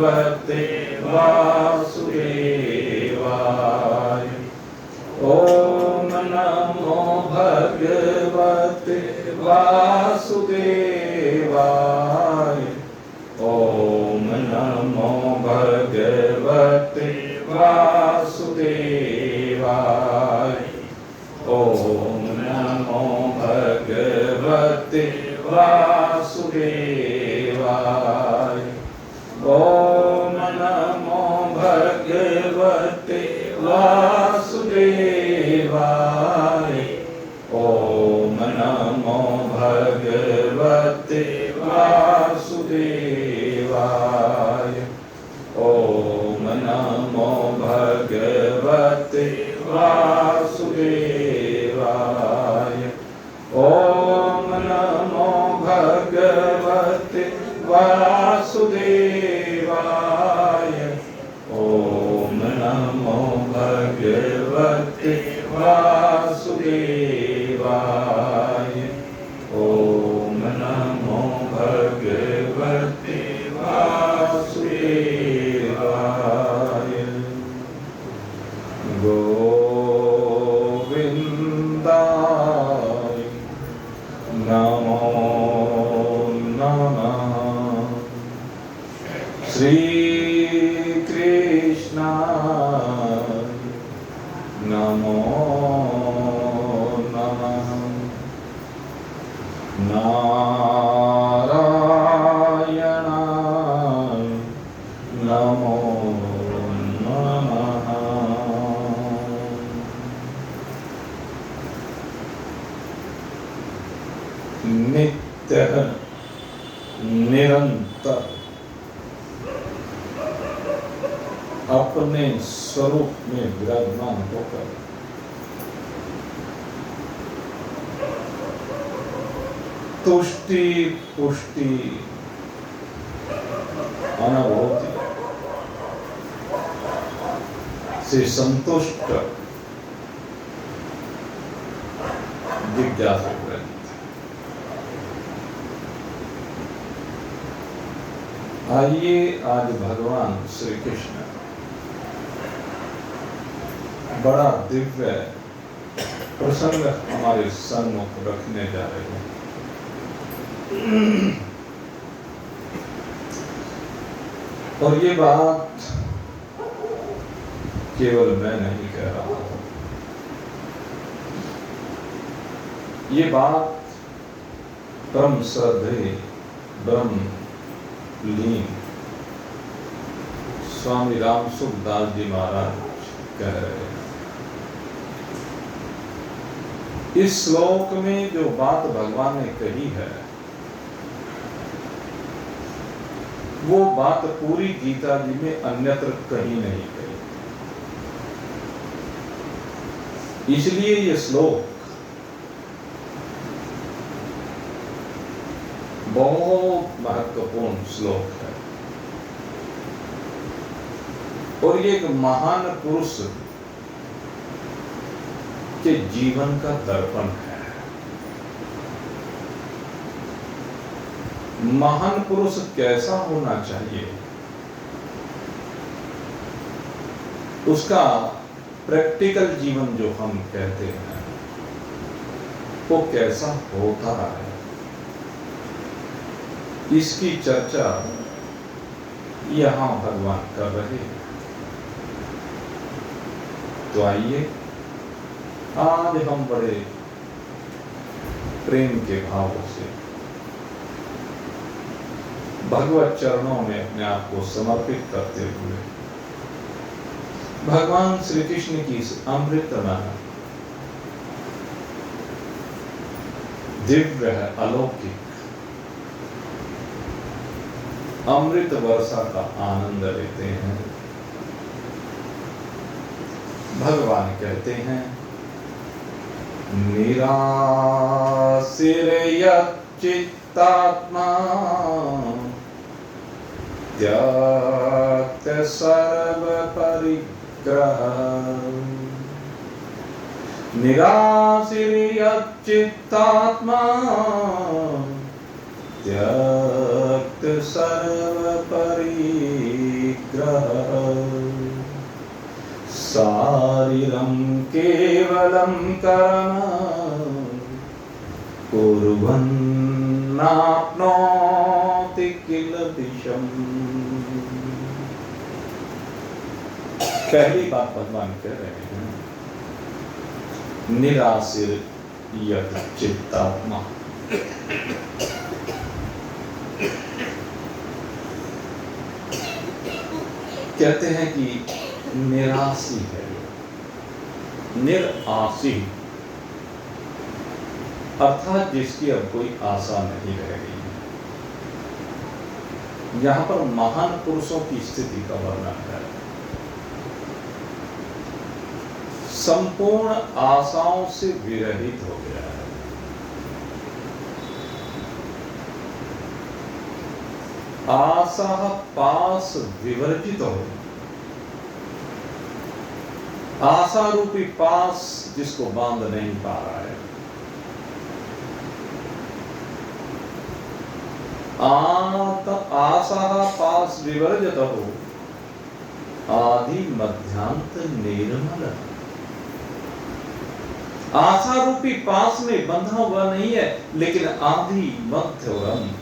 भगवते वासुदेवाय। ओम नमो भगवते वासुदेवाय। ओम नमो भगवते वासुदेवाय। ओम नमो भगवते वासुदेवाय। ओम नमो भगवते वासुदेवाय। ओम नमो भगवते वासुदेवाय। ओम नमो भगवते वासुदेवाय। ओम नमो भगवते वासुदेवाय। ओम नमो भगवते वासुदेवाय। ओम नमो भगवते वासुदेवाय। गोविंदाय नमो नमः। श्री कृष्णाय नमो नमः। नारायणाय नमो नमः। नित्य निरंतर अपने स्वरूप में विराजमान होकर तुष्टि पुष्टि अनुभूति से संतुष्ट जिज्ञासु रहते। आइए आज भगवान श्री कृष्ण बड़ा दिव्य प्रसंग हमारे सम्मुख रखने जा रहे हैं। और ये बात केवल मैं नहीं कह रहा हूं, ये बात परम श्रद्धेय ब्रह्म लीन स्वामी रामसुखदास जी महाराज कह रहे हैं। इस श्लोक में जो बात भगवान ने कही है वो बात पूरी गीता जी में अन्यत्र कहीं नहीं कही। इसलिए ये श्लोक बहुत महत्वपूर्ण श्लोक है और ये एक महान पुरुष के जीवन का दर्पण है। महान पुरुष कैसा होना चाहिए, उसका प्रैक्टिकल जीवन जो हम कहते हैं वो कैसा होता है, इसकी चर्चा यहां भगवान कर रहे हैं। तो आइए आज हम बड़े प्रेम के भावों से भगवत चरणों में अपने आप को समर्पित करते हुए भगवान श्री कृष्ण की इस अमृतमय दिव्य है अलौकिक अमृत वर्षा का आनंद लेते हैं। भगवान कहते हैं निरासिर चित्तात्मा त्यक्त सर्व परिग्रह। निरासिर चित्तात्मा त्यक्त सर्व परिग्रह। विग्रह शारीरं केवलं कर्म कुर्वन्नाप्नोति किल दिशम्। पहली बात भगवान कह रहे हैं, निराशिर यत चित्तात्मा। कहते हैं कि निराशी है, निराशी अर्थात जिसकी अब कोई आशा नहीं रह गई है। यहां पर महान पुरुषों की स्थिति का वर्णन है। संपूर्ण आशाओं से विरहित हो गया है। आशा पास विवर्जित हो, आशा रूपी पास जिसको बांध नहीं पा रहा है। आशा पास विवर्जित हो, आदि मध्यांत निर्मल। आशा रूपी पास में बंधा हुआ नहीं है, लेकिन आदि मध्य और अंत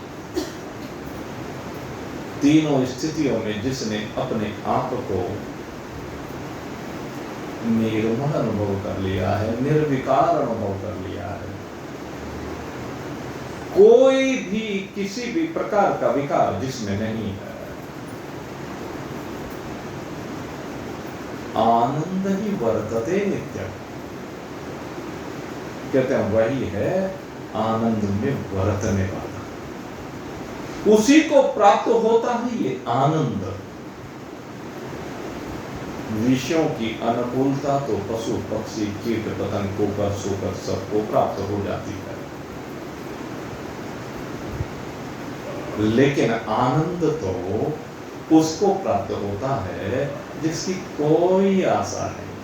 तीनों स्थितियों में जिसने अपने आप को निर्मल अनुभव कर लिया है, निर्विकार अनुभव कर लिया है, कोई भी किसी भी प्रकार का विकार जिसमें नहीं है, आनंद ही वर्तते नित्य। कहते हैं वही है आनंद में वर्तने वाला, उसी को प्राप्त होता है ये आनंद। विषयों की अनुकूलता तो पशु पक्षी कीट पतंग कोकर सोकर सबको प्राप्त हो जाती है, लेकिन आनंद तो उसको प्राप्त होता है जिसकी कोई आशा नहीं,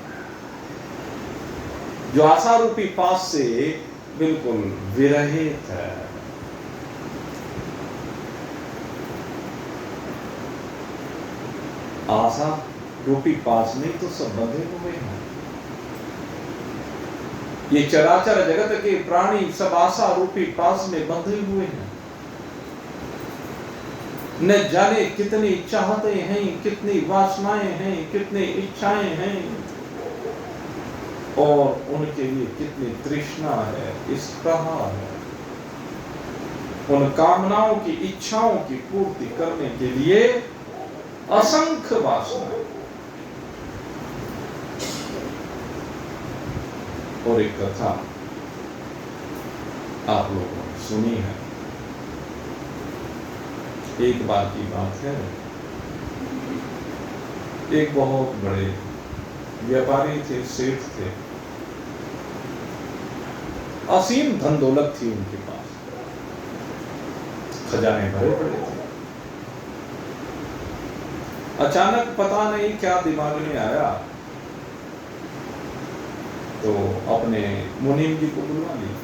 जो आशा रूपी पास से बिल्कुल विरहित है। आशा रूपी पास में तो सब बंधे हुए हैं। ये चराचर जगत के प्राणी सब आशा रूपी पास में बंधे हुए हैं। न जाने कितनी चाहते हैं, कितनी वासनाएं हैं, कितनी इच्छाएं हैं, और उनके लिए कितनी तृष्णा है, स्पृहा है। उन कामनाओं की, इच्छाओं की पूर्ति करने के लिए असंख्य वासना। और एक कथा आप लोगों ने सुनी है। एक बार की बात है, एक बहुत बड़े व्यापारी थे, सेठ थे, असीम धन दौलत थी उनके पास, खजाने भरे पड़े थे। अचानक पता नहीं क्या दिमाग में आया, तो अपने मुनीम जी को बुलवा लिया,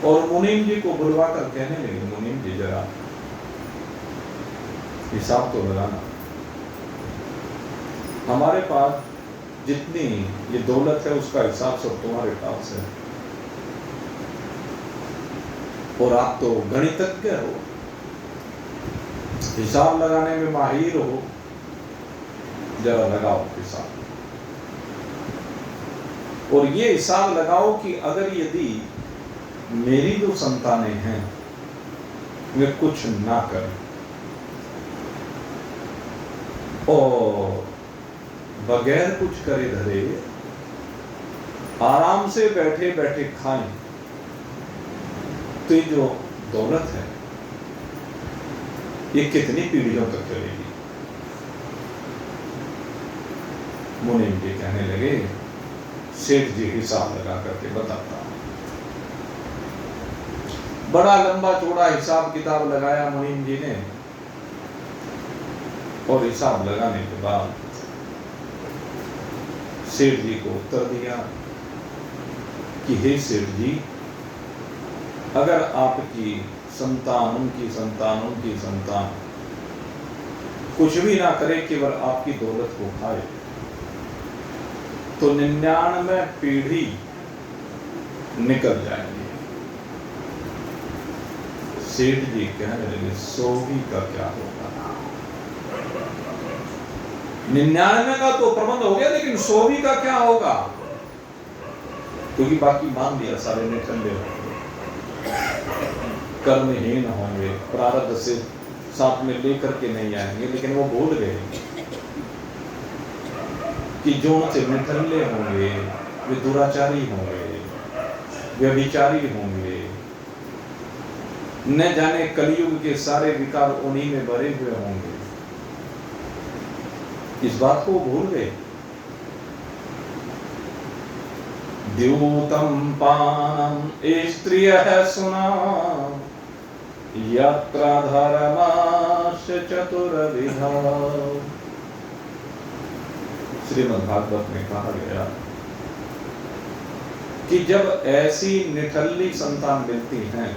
और मुनीम जी को बुलवा कर कहने लगे, मुनीम जी जरा हिसाब तो लगाना, हमारे पास जितनी ये दौलत है उसका हिसाब सब तुम्हारे पास है, और आप तो गणितज्ञ हो, हिसाब लगाने में माहिर हो, जरा लगाओ हिसाब। और ये हिसाब लगाओ कि अगर यदि मेरी जो संतानें हैं वे कुछ ना करें और बगैर कुछ करे धरे आराम से बैठे बैठे खाएं, तो ये जो दौलत है ये कितनी पीढ़ियों तक चलेगी। मुनीम जी कहने लगे, सेठ जी हिसाब लगा करके बताता हूं। बड़ा लंबा चौड़ा हिसाब किताब लगाया मुनीम जी ने, और हिसाब लगाने के बाद सेठ जी को उत्तर दिया कि हे सेठ जी, अगर आपकी संतान, उनकी संतान, उनकी संतान कुछ भी ना करे, केवल आपकी दौलत को खाए, तो 99 पीढ़ी निकल जाएंगी। सेठ जी कहने लगे 100वीं का क्या होगा? 99 का तो प्रबंध हो गया, लेकिन 100वीं का क्या होगा? क्योंकि बाकी मान लिया, सारे निठल्ले होंगे, कर्महीन होंगे, प्रारब्ध से साथ में लेकर के नहीं आएंगे। लेकिन वो भूल गए कि जो उनसे निठल्ले होंगे वे दुराचारी होंगे, व्यभिचारी होंगे, न जाने कलयुग के सारे विकार उन्हीं में भरे हुए होंगे। इस बात को भूल गए। द्यूतम पानम स्त्रियः सुना यत्र धर्माश्च चतुर्विधा। श्रीमद् भागवत में कहा गया कि जब ऐसी निठल्ली संतान मिलती हैं,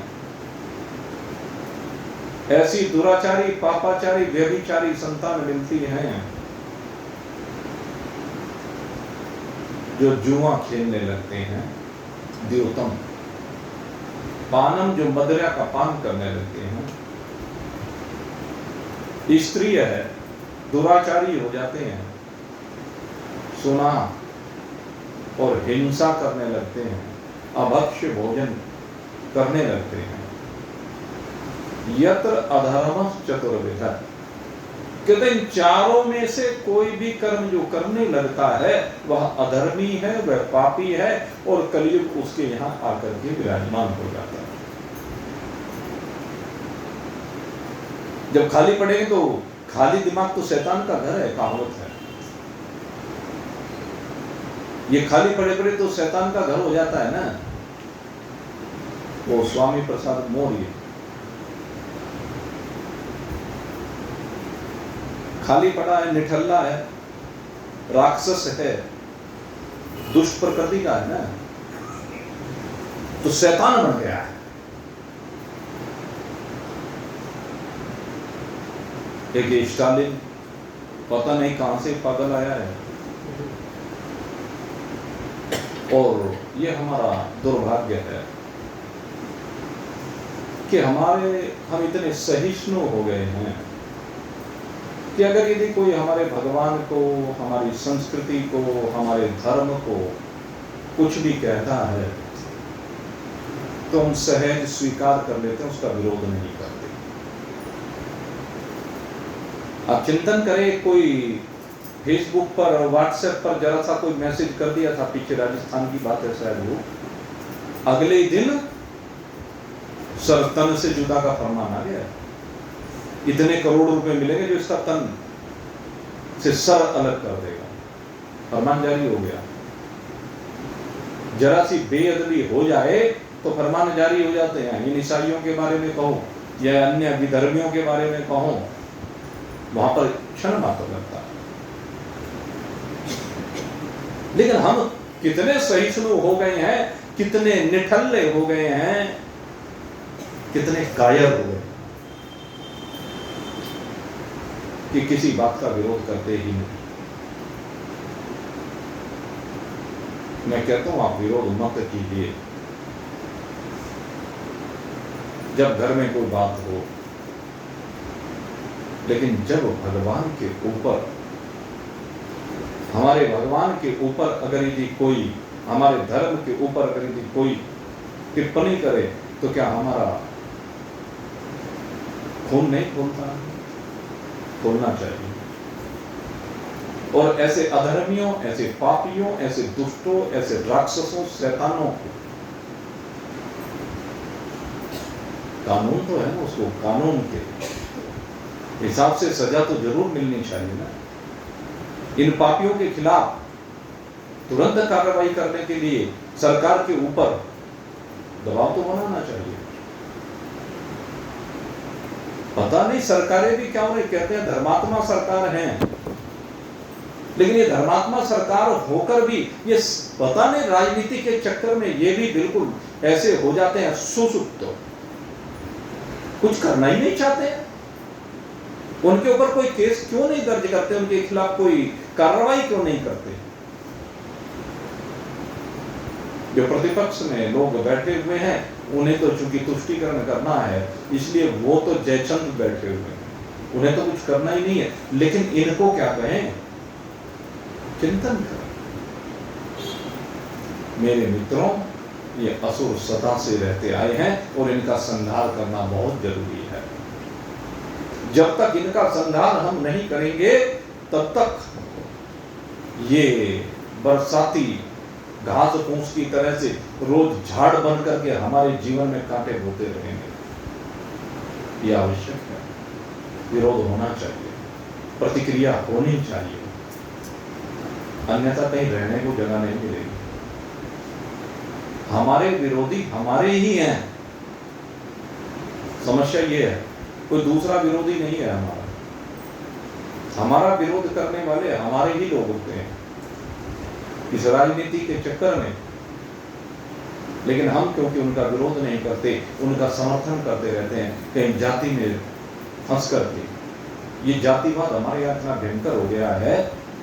ऐसी दुराचारी, पापाचारी, व्यभिचारी संतान मिलती हैं, जो जुआ खेलने लगते हैं, द्योतम पानम, जो मदिरा का पान करने लगते हैं, स्त्रीय है, दुराचारी हो जाते हैं, सुना और हिंसा करने लगते हैं, अभक्ष्य भोजन करने लगते हैं, यत्र अधर्म चतुर्विधा। कहते इन चारों में से कोई भी कर्म जो करने लगता है वह अधर्मी है, वह पापी है, और कलयुग उसके यहाँ आकर के विराजमान हो जाता है। जब खाली पड़ेंगे तो खाली दिमाग तो शैतान का घर है, कहावत है। ये खाली पड़े पड़े तो शैतान का घर हो जाता है ना। वो स्वामी प्रसाद मौर्य खाली पड़ा है, निठल्ला है, राक्षस है, दुष्ट प्रकृति का है ना, तो शैतान बन गया है। एक स्टालिन पता नहीं कहां से पागल आया है, और ये हमारा दुर्भाग्य है कि हम इतने सहिष्णु हो गए हैं कि अगर यदि कोई हमारे भगवान को, हमारी संस्कृति को, हमारे धर्म को कुछ भी कहता है तो हम सहज स्वीकार कर लेते हैं, उसका विरोध नहीं करते। आप चिंतन करें, कोई फेसबुक पर, व्हाट्सएप पर जरा सा कोई मैसेज कर दिया था, पीछे राजस्थान की बात है शायद, वो अगले ही दिन सर तन से जुदा का फरमान आ गया। इतने करोड़ रुपए मिलेंगे जो इसका तन से सर अलग कर देगा, फरमान जारी हो गया। जरा सी बेअदबी हो जाए तो फरमान जारी हो जाते हैं। इन ईसाइयों के बारे में कहो या अन्य विधर्मियों के बारे में कहो, वहां पर क्षण मात्र लगता है। लेकिन हम कितने सहिष्णु हो गए हैं, कितने निठल्ले हो गए हैं, कितने कायर हो गए कि किसी बात का विरोध करते ही नहीं। मैं कहता हूं आप विरोध मत कीजिए। जब घर में कोई बात हो, लेकिन जब भगवान के ऊपर, हमारे भगवान के ऊपर अगर यदि कोई, हमारे धर्म के ऊपर अगर यदि कोई टिप्पणी करे तो क्या हमारा खून नहीं खोलता? खोलना चाहिए। और ऐसे अधर्मियों, ऐसे पापियों, ऐसे दुष्टों, ऐसे राक्षसों, शैतानों को कानून तो है ना, उसको कानून के हिसाब से सजा तो जरूर मिलनी चाहिए ना। इन पापियों के खिलाफ तुरंत कार्रवाई करने के लिए सरकार के ऊपर दबाव तो बनाना चाहिए। पता नहीं सरकारें भी क्या उन्हें कहते हैं, धर्मात्मा सरकार हैं, लेकिन ये धर्मात्मा सरकार होकर भी ये पता नहीं राजनीति के चक्कर में ये भी बिल्कुल ऐसे हो जाते हैं सुसुप्त, कुछ करना ही नहीं चाहते हैं। उनके ऊपर कोई केस क्यों नहीं दर्ज करते, उनके खिलाफ कोई कार्रवाई क्यों नहीं करते? जो प्रतिपक्ष में लोग बैठे हुए हैं उन्हें तो चूंकि तुष्टीकरण करना है, इसलिए वो तो जयचंद बैठे हुए हैं, उन्हें तो कुछ करना ही नहीं है। लेकिन इनको क्या कहें? चिंतन करें। मेरे मित्रों, ये असुर सदा से रहते आए हैं और इनका संहार करना बहुत जरूरी है। जब तक इनका संहार हम नहीं करेंगे तब तक ये बरसाती घास फूस की तरह से रोज झाड़ बन करके हमारे जीवन में कांटे बोते रहेंगे। यह आवश्यक है, विरोध होना चाहिए, प्रतिक्रिया होनी चाहिए, अन्यथा कहीं रहने को जगह नहीं मिलेगी। हमारे विरोधी हमारे ही हैं, समस्या ये है, कोई दूसरा विरोधी नहीं है हमारा विरोध करने वाले हमारे ही लोग होते हैं इस राजनीति के चक्कर में। लेकिन हम क्योंकि उनका विरोध नहीं करते, उनका समर्थन करते रहते हैं, कहीं जाति में फंस करके। ये जातिवाद हमारे यहाँ इतना भयंकर हो गया है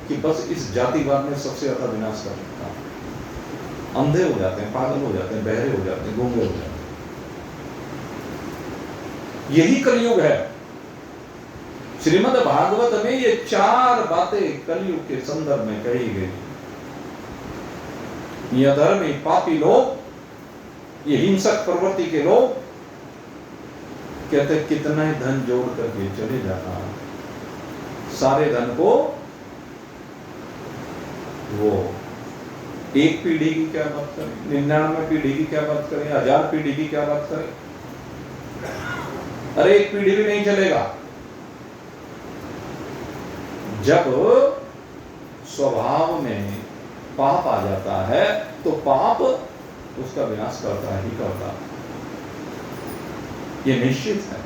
कि बस इस जातिवाद में सबसे ज्यादा विनाश कर सकता है। अंधे हो जाते हैं, पागल हो जाते हैं, बहरे हो जाते हैं, गूंगे हो जाते हैं। यही कलयुग है। श्रीमद् भागवत में ये 4 बातें कलयुग के संदर्भ में कही गई। ये अधर्मी पापी लोग, ये हिंसक प्रवृत्ति के लोग कहते कितना ही धन जोड़ करके चले जाना, सारे धन को वो 1 पीढ़ी की क्या बात करें, 99 पीढ़ी की क्या बात करें, 1000 पीढ़ी की क्या बात करें। अरे 1 पीढ़ी भी नहीं चलेगा। जब स्वभाव में पाप आ जाता है तो पाप उसका विनाश करता ही करता है, ये निश्चित है।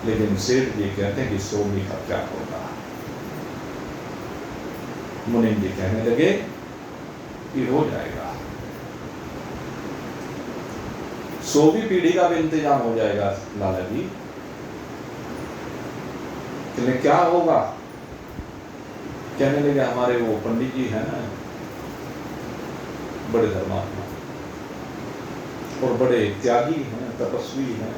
लेकिन सेठ जी कहते हैं कि सोमी का क्या होगा। मुनिम जी कहने लगे कि हो जाएगा, 100वीं पीढ़ी का भी इंतजाम हो जाएगा लाला जी। क्या होगा? कहने लगे हमारे वो पंडित जी हैं ना, बड़े धर्मात्मा और बड़े त्यागी हैं, तपस्वी हैं,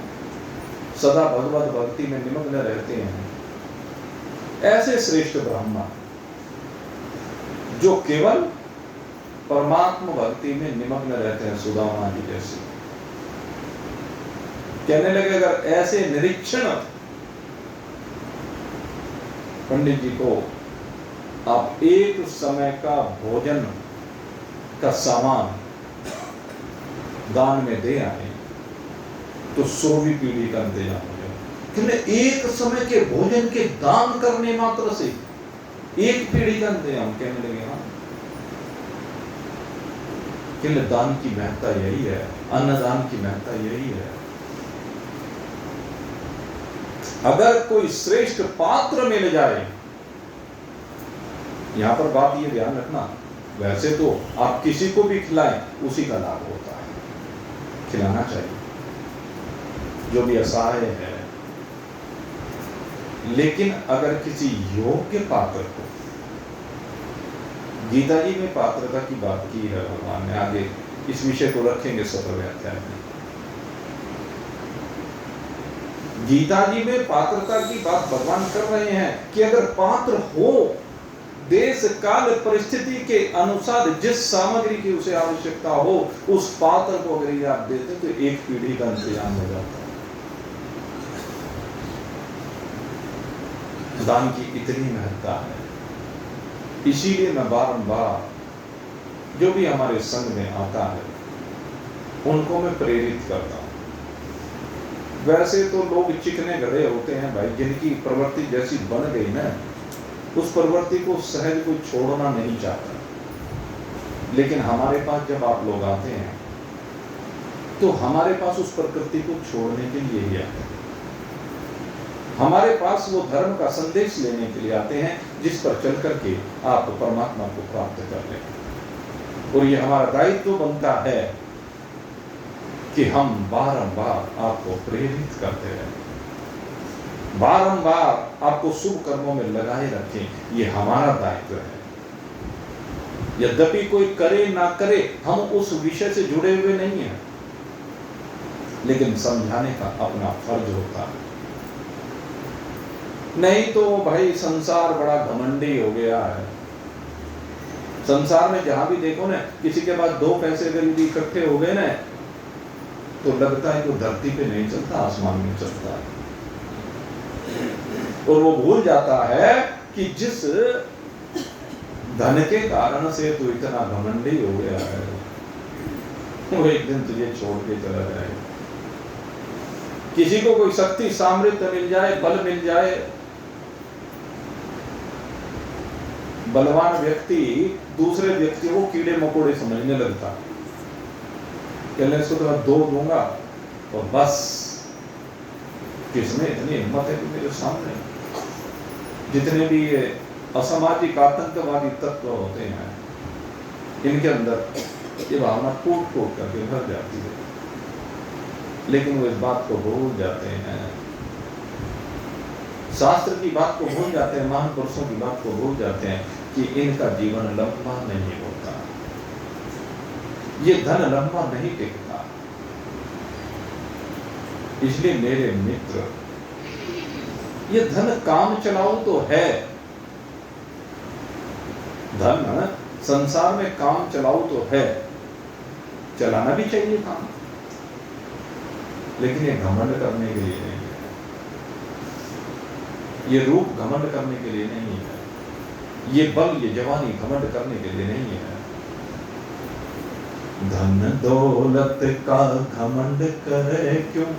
सदा भगवत भक्ति में निमग्न रहते हैं। ऐसे श्रेष्ठ ब्राह्मण जो केवल परमात्मा भक्ति में निमग्न रहते हैं, सुदामा जी जैसे। कहने लगे अगर ऐसे निरीक्षण पंडित जी को आप एक समय का भोजन का सामान दान में दे आए तो 100वीं पीढ़ी का इंतजाम हो जाए। क्योंकि एक समय के भोजन के दान करने मात्र से 1 पीढ़ी का इंतजाम। कहने लगे हाँ, कि दान की महत्ता यही है, अन्नदान की महत्ता यही है। अगर कोई श्रेष्ठ पात्र मिल जाए, यहां पर बात ये ध्यान रखना, वैसे तो आप किसी को भी खिलाएं उसी का लाभ होता है, खिलाना चाहिए जो भी असहाय है। लेकिन अगर किसी योग्य पात्र को, गीता जी में पात्रता की बात की है भगवान ने, आगे इस विषय को रखेंगे 17वें अध्याय में। गीता जी में पात्रता की बात भगवान कर रहे हैं कि अगर पात्र हो, देश काल परिस्थिति के अनुसार जिस सामग्री की उसे आवश्यकता हो, उस पात्र को अगर आप देते तो 1 पीढ़ी का इंतजाम हो जाता है। दान की इतनी महत्ता है। इसीलिए मैं बारंबार जो भी हमारे संघ में आता है उनको मैं प्रेरित करता हूं। वैसे तो लोग चिकने गड़े होते हैं भाई, जिनकी प्रवृत्ति जैसी बन गई ना, उस प्रवृत्ति को सहज कोई छोड़ना नहीं चाहता। लेकिन हमारे पास जब आप लोग आते हैं तो हमारे पास उस प्रकृति को छोड़ने के लिए ही आते हैं। हमारे पास वो धर्म का संदेश लेने के लिए आते हैं जिस पर चल करके आप परमात्मा को प्राप्त कर लें। और ये हमारा दायित्व बनता है कि हम बारंबार आपको प्रेरित करते रहें। बारंबार आपको शुभ कर्मों में लगाए रखें, ये हमारा दायित्व है। यद्यपि कोई करे ना करे, हम उस विषय से जुड़े हुए नहीं हैं, लेकिन समझाने का अपना फर्ज होता है। नहीं तो भाई संसार बड़ा घमंडी हो गया है। संसार में जहां भी देखो ना, किसी के पास 2 पैसे अगर यदि इकट्ठे हो गए ना, तो लगता है कि धरती पे नहीं चलता, आसमान में चलता है। और वो भूल जाता है कि जिस धन के कारण से तू इतना घमंडी हो गया है, वो एक दिन तुझे छोड़ के चला जाएगा। किसी को कोई शक्ति सामर्थ्य मिल जाए, बल मिल जाए, बलवान व्यक्ति दूसरे व्यक्ति को कीड़े मकोड़े समझने लगता है। कहने इसको तो मैं 2 दूंगा और बस, किसमें इतनी हिम्मत है कि मेरे सामने जितने भी ये असामाजिक आतंकवादी तत्व होते हैं, इनके अंदर ये भावना टूट टूट करके भर जाती है, लेकिन वो इस बात को भूल जाते हैं, शास्त्र की बात को भूल जाते हैं, महान पुरुषों की बात को भूल जाते हैं कि इनका जीवन लंबा नहीं होता, ये धन लंबा नहीं टिकता। इसलिए मेरे मित्र, ये धन काम चलाऊ तो है, धन संसार में काम चलाऊ तो है, चलाना भी चाहिए काम, लेकिन ये घमंड करने के लिए नहीं है, ये रूप घमंड करने के लिए नहीं है, ये बल, ये जवानी घमंड करने के लिए नहीं है। धन दौलत का घमंड करे क्यों,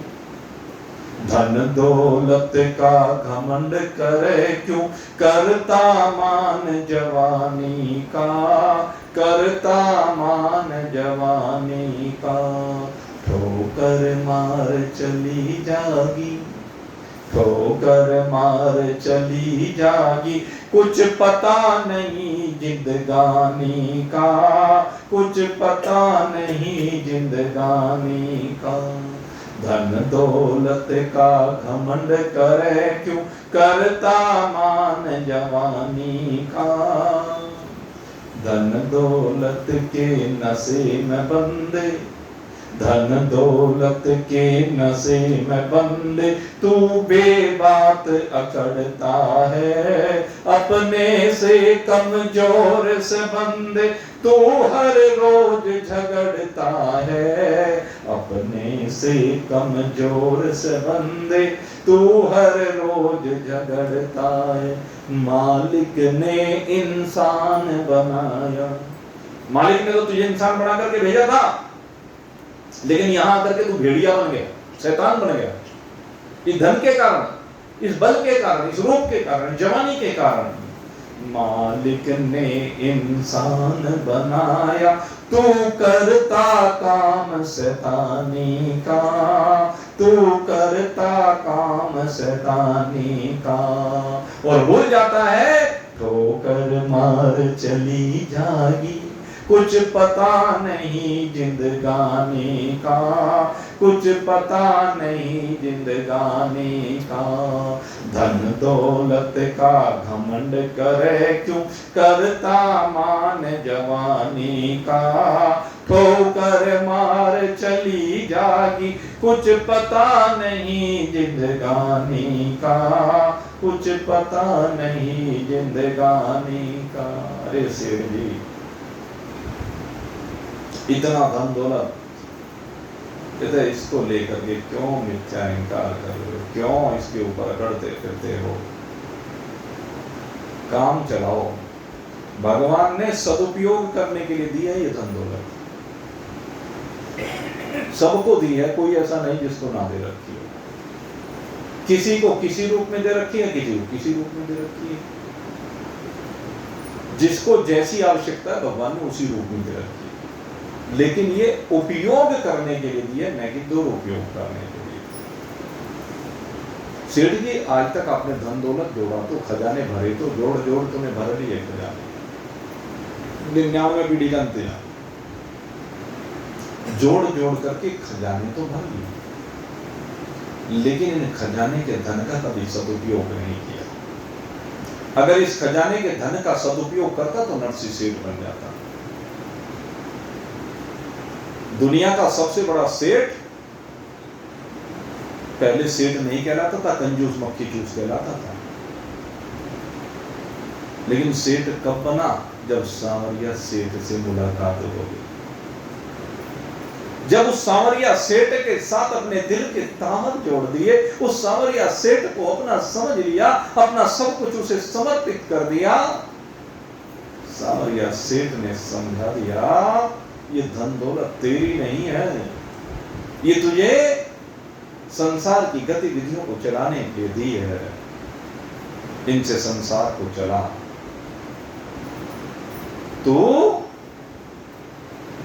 धन दौलत का घमंड करे क्यों, करता मान जवानी का, करता मान जवानी का, ठोकर मार चली जागी, ठोकर मार चली जागी, कुछ पता नहीं जिंदगानी का, कुछ पता नहीं जिंदगानी का। धन दौलत का घमंड करे क्यों, करता मान जवानी का, धन दौलत के नशे में बंदे, धन दौलत के नशे में बंदे, तू बेबात अकड़ता है, अपने से कमजोर से बंदे, तू हर रोज झगड़ता है, अपने से कमजोर से बंदे, तू हर रोज झगड़ता है। मालिक ने इंसान बनाया, मालिक ने तो तुझे इंसान बना करके भेजा था, लेकिन यहां आकर के तू भेड़िया बन गया, शैतान बन गया, इस धन के कारण, इस बल के कारण, इस रूप के कारण, जवानी के कारण। मालिक ने इंसान बनाया, तू करता काम शैतानी का, तू करता काम शैतानी का, और भूल जाता है ठोकर मार चली जागी, कुछ पता नहीं जिंदगानी का, कुछ पता नहीं जिंदगानी का। धन दौलत का घमंड करे क्यों, करता मान जवानी का, ठोकर मार चली जागी, कुछ पता नहीं जिंदगानी का, कुछ पता नहीं जिंदगानी का। अरे सेठ जी, इतना धन दौलत, कहते इसको लेकर के क्यों मिथ्या इंकार कर रहे हो, क्यों इसके ऊपर अड़ते फिरते हो, काम चलाओ। भगवान ने सदुपयोग करने के लिए दिया ये धन दौलत, सबको दी है, कोई ऐसा नहीं जिसको ना दे रखी हो। किसी को किसी रूप में दे रखी है, किसी को किसी रूप में दे रखी है, जिसको जैसी आवश्यकता है भगवान ने उसी रूप में दे रखी है। लेकिन ये उपयोग करने के लिए दिए, न कि दुरुपयोग करने के लिए। सेठ जी, आज तक आपने धन दौलत जोड़ा तो, खजाने भरे तो, जोड़ जोड़ तुम्हें भर लिए खजाने, 99 पीढ़ी जानते हैं, जोड़ जोड़ करके खजाने तो भर लिए, लेकिन इन खजाने के धन का कभी सदुपयोग नहीं किया। अगर इस खजाने के धन का सदुपयोग करता तो नरसिंह सेठ बन जाता। दुनिया का सबसे बड़ा सेठ पहले सेठ नहीं कहलाता था, कंजूस मक्खी चूस कहलाता था। लेकिन सेठ कब बना? जब सांवरिया सेठ से मुलाकात हो गई, जब उस सांवरिया सेठ के साथ अपने दिल के तामत जोड़ दिए, उस सांवरिया सेठ को अपना समझ लिया, अपना सब कुछ उसे समर्पित कर दिया। सांवरिया सेठ ने समझा दिया ये धन दौलत तेरी नहीं है, ये तुझे संसार की गतिविधियों को चलाने के लिए दी है, इनसे संसार को चला। तो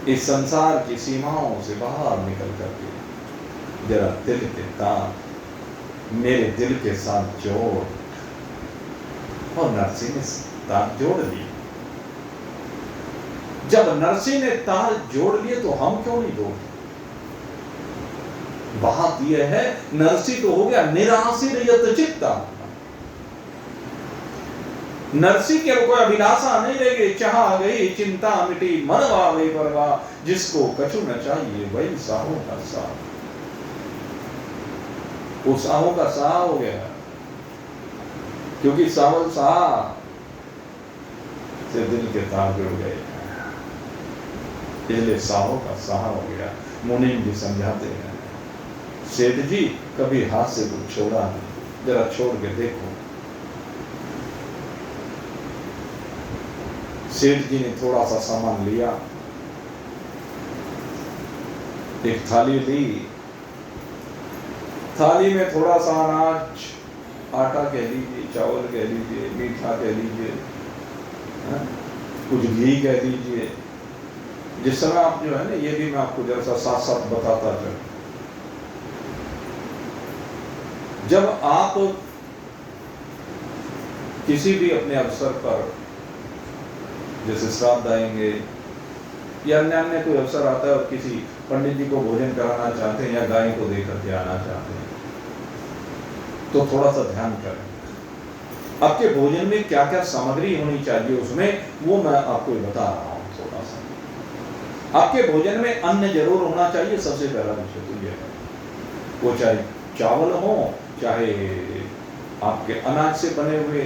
इस संसार की सीमाओं से बाहर निकल करके जरा दिल के तार मेरे दिल के साथ जोड़। और नरसिंह ने तार जोड़ लिए। जब नरसिंह ने तार जोड़ लिए तो हम क्यों नहीं जोड़? बात यह है, नरसिंह तो हो गया निराशिर यत चित्ता। नरसिंह के कोई अभिलाषा नहीं रह गई, चाह गई चिंता मिटी मन वावे परवा, जिसको कछु न चाहिए वही साहों का साह। वो साहों का साह हो गया, क्योंकि सावल साह से दिल के तार जुड़ गए, इसलिए साहों का साह हो गया। मुनीम जी समझाते हैं, सेठ जी कभी हाथ से कुछ छोड़ा नहीं, जरा छोड़ के देखो। सेठ जी ने थोड़ा सा सामान लिया, एक थाली ली, थाली में थोड़ा सा अनाज, आटा कह लीजिए, चावल कह लीजिए, मीठा कह लीजिए, कुछ घी कह लीजिए। जिस समय आप जो है ना, ये भी मैं आपको जरा सा साथ साथ बताता चलूं। जब आप किसी भी अपने अवसर पर, जैसे श्राद्ध आएंगे या अन्य कोई अवसर आता है और किसी पंडित जी को भोजन कराना चाहते हैं या गाय को देकर के आना चाहते हैं, तो थोड़ा सा ध्यान करें आपके भोजन में क्या क्या सामग्री होनी चाहिए उसमें, वो मैं आपको बता रहा हूँ थोड़ा सा। आपके भोजन में अन्न जरूर होना चाहिए, सबसे पहला विषय तो यह है। वो चाहे चावल हो, चाहे आपके अनाज से बने हुए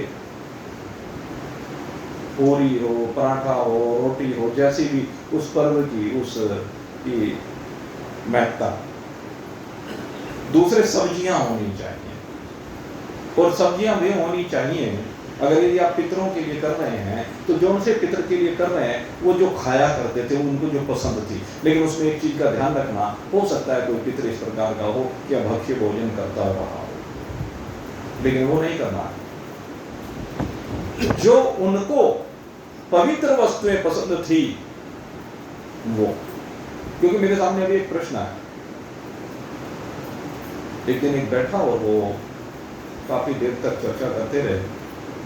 पूरी हो, पराठा हो, रोटी हो, जैसी भी उस पर्व की उस की महत्ता। दूसरे सब्जियां होनी चाहिए, और सब्जियां भी होनी चाहिए। अगर यदि आप पितरों के लिए कर रहे हैं तो जो उनसे पितर के लिए कर रहे हैं वो जो खाया करते थे, उनको जो पसंद थी। लेकिन उसमें एक चीज का ध्यान रखना, हो सकता है कोई पितर इस प्रकार का हो कि भक्ष्य भोजन करता रहा हो, लेकिन वो नहीं करना है। जो उनको पवित्र वस्तुएं पसंद थी वो, क्योंकि मेरे सामने अभी एक प्रश्न है। एक दिन एक बैठा और वो काफी देर तक चर्चा करते रहे।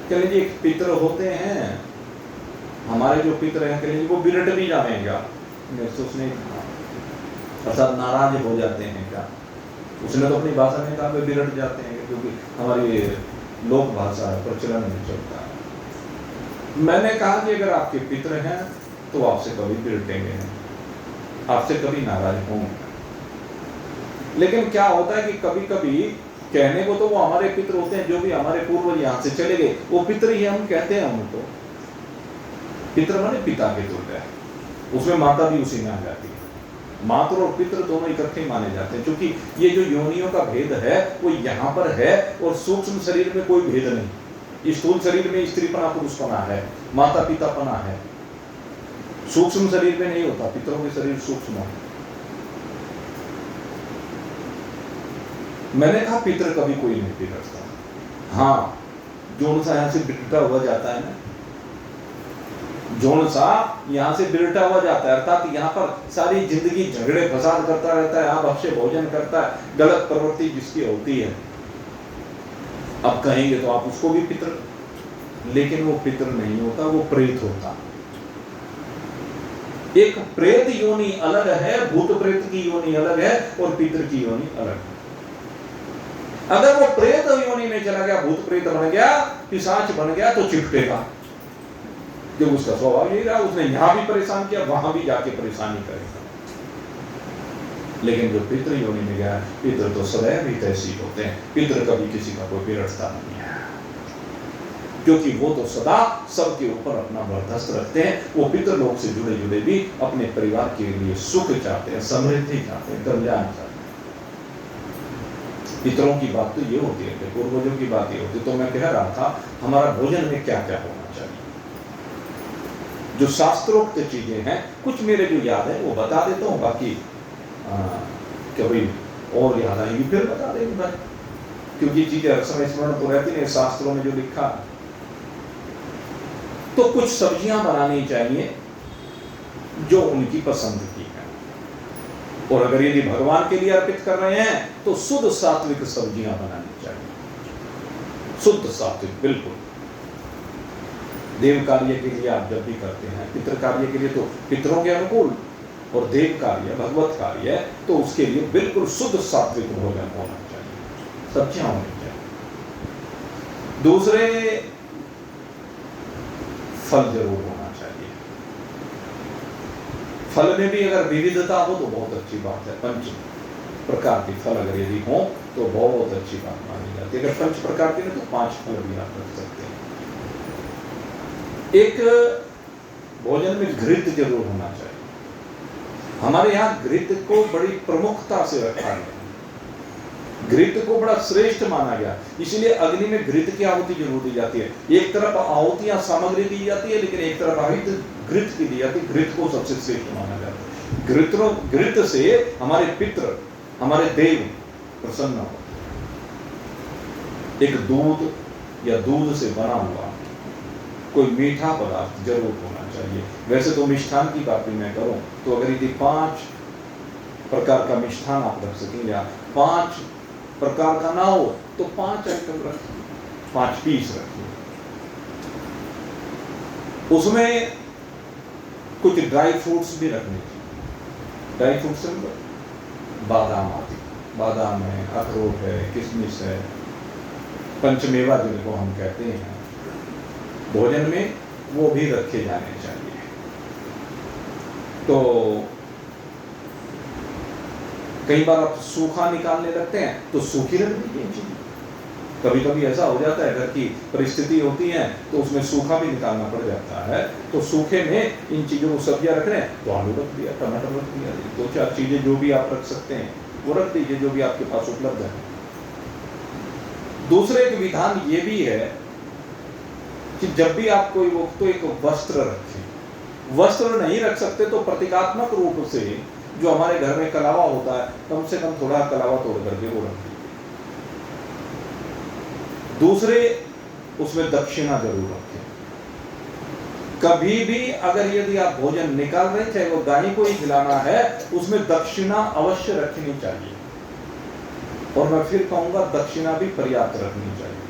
कह लीजिए एक पितर होते हैं, हमारे जो पितर हैं, कह लीजिए वो बिरट भी जाते क्या? उसने अर्थात नाराज हो जाते हैं क्या? उसने तो अपनी भाषा में कहा बिरट जाते हैं, क्योंकि हमारी लोक भाषा है, प्रचलन में चलता है। मैंने कहा कि अगर आपके पितर हैं तो आपसे कभी बिरटेंगे नहीं, आपसे कभी नाराज होंगे। लेकिन क्या होता है कि कभी कभी कहने को तो वो हमारे पितर होते हैं, जो भी हमारे पूर्वज यहाँ से चले गए वो पितर ही हम कहते हैं उनको। पितर माने पिता के तुल्य है, उसमें माता भी उसी में आ जाती है। मातृ और पितर दोनों इकट्ठे माने जाते हैं, क्योंकि ये जो योनियों का भेद है वो यहाँ पर है, और सूक्ष्म शरीर में कोई भेद नहीं। स्थूल शरीर में स्त्रीपना पुरुषपना है, माता पितापना है, सूक्ष्म शरीर में नहीं होता। पितरों के शरीर सूक्ष्म है। मैंने कहा पितर कभी कोई नहीं बिगड़ता। हाँ, जोन सा यहाँ से बिगड़ता हुआ जाता है ना, जोन सा यहाँ से बिगड़ता हुआ जाता है, अर्थात यहाँ पर सारी जिंदगी झगड़े फसाद करता रहता है, आप अक्षय भोजन करता है, गलत प्रवृत्ति जिसकी होती है। अब कहेंगे तो आप उसको भी पितर, लेकिन वो पितर नहीं होता, वो प्रेत होता। एक प्रेत योनि अलग है, भूत प्रेत की योनि अलग है, और पितर की योनि अलग है। अगर वो प्रेत योनि में चला गया, भूत प्रेत बन गया, पिशाच बन गया, तो चिपटेगा। जो उसका स्वभाव यही रहा, उसने यहां भी परेशान किया, वहां भी जाके परेशानी करेगा। लेकिन जो पितृ योनि में गया, पितृ तो सदैव ही तैसी होते हैं, पितृ कभी किसी का कोई बिगड़ता नहीं है, क्योंकि वो तो सदा सबके ऊपर अपना बर्दाश्त रखते हैं। वो पितृ लोग से जुड़े जुड़े भी अपने परिवार के लिए सुख चाहते हैं, समृद्धि चाहते हैं, कल्याण चाहते हैं। पितरों की बात तो ये होती है, पूर्वजों की बात ये होती है। तो मैं कह रहा था, हमारा भोजन में क्या क्या होना चाहिए, जो शास्त्रोक्त चीजें हैं, कुछ मेरे जो याद है वो बता देता हूँ, बाकी क्या भाई और याद आएगी फिर बता देंगे भाई, क्योंकि चीजें अक्सर स्मरण तो रहती नहीं, शास्त्रों में जो लिखा। तो कुछ सब्जियां बनानी चाहिए जो उनकी पसंद की है, और अगर यदि भगवान के लिए अर्पित कर रहे हैं तो शुद्ध सात्विक सब्जियां बनानी चाहिए, शुद्ध सात्विक बिल्कुल। देव कार्य के लिए आप जब भी करते हैं, पितृ कार्य के लिए तो पितरों के अनुकूल, और देव कार्य भगवत कार्य है तो उसके लिए बिल्कुल शुद्ध सात्विक भोजन होना चाहिए, सब्जियां होनी चाहिए। दूसरे, फल जरूर होना चाहिए। फल में भी अगर विविधता हो तो बहुत अच्छी बात है। 5 प्रकार के फल अगर यदि हो तो बहुत अच्छी बात मानी जाती है। अगर 5 प्रकार के नहीं तो 5 फल भी आप रख सकते हैं। एक भोजन में घृत जरूर होना चाहिए। हमारे यहाँ घृत को बड़ी प्रमुखता से रखा गया, घृत को बड़ा श्रेष्ठ माना गया, इसलिए अग्नि में घृत की आहुति जरूर दी जाती है। एक तरफ आहुतियां सामग्री दी जाती है, लेकिन एक तरफ आहुति घृत की दी जाती है। घृत को सबसे श्रेष्ठ माना जाता है। घृत से हमारे पितृ, हमारे देव प्रसन्न हो। एक दूध या दूध से बना हुआ कोई मीठा पदार्थ जरूर होना चाहिए। वैसे तो मिष्ठान की बात भी मैं करूं तो अगर यदि 5 प्रकार का मिष्ठान आप रख सकें या 5 प्रकार का ना हो तो 5 आइटम रखिए, 5 पीस रखिए। उसमें कुछ ड्राई फ्रूट्स भी रखने चाहिए। ड्राई फ्रूट्स में बादाम आदि, बादाम है, अखरोट है, किशमिश है, पंचमेवा जिनको हम कहते हैं, भोजन में वो भी रखे जाने चाहिए। तो कई बार आप सूखा निकालने लगते हैं तो सूखी रख दीजिए। कभी कभी ऐसा हो जाता है, घर की परिस्थिति होती है तो उसमें सूखा भी निकालना पड़ जाता है, तो सूखे में इन चीजों को सब्जियां रख रहे हैं तो आलू रख दिया, टमाटर रख दिया, 2-4 चीजें जो भी आप रख सकते हैं वो रख दीजिए, जो भी आपके पास उपलब्ध है। दूसरे एक विधान ये भी है कि जब भी आप कोई वो तो एक वस्त्र रखें। वस्त्र नहीं रख सकते तो प्रतीकात्मक रूप से जो हमारे घर में कलावा होता है, कम से कम थोड़ा कलावा तोड़ करके वो रख दीजिए। दूसरे, उसमें दक्षिणा जरूर रखें। कभी भी अगर यदि आप भोजन निकाल रहे, चाहे वो गाय को ही खिलाना है, उसमें दक्षिणा अवश्य रखनी चाहिए। और मैं फिर कहूंगा दक्षिणा भी पर्याप्त रखनी चाहिए।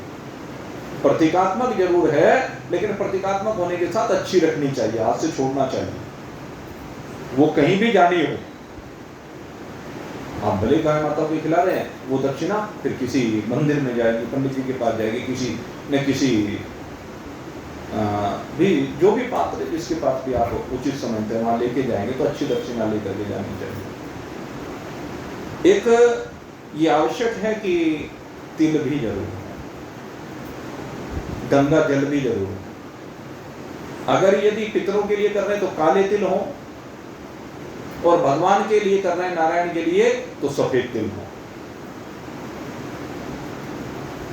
प्रतीकात्मक जरूर है, लेकिन प्रतीकात्मक होने के साथ अच्छी रखनी चाहिए, हाथ से छोड़ना चाहिए, वो कहीं भी जानी हो। आप भले गाय माता को खिला रहे हैं, वो दक्षिणा फिर किसी मंदिर में जाएगी, पंडित जी के पास जाएगी, किसी न किसी भी जो भी पात्र है जिसके पास भी आप उचित समझते हैं वहां लेके जाएंगे तो अच्छी दक्षिणा लेकर के जानी चाहिए। एक ये आवश्यक है कि तिल भी जरूर है, गंगा जल भी जरूर है। अगर यदि पितरों के लिए कर रहे हैं तो काले तिल हो, और भगवान के लिए कर रहे हैं, नारायण के लिए, तो सफेद तिल हो।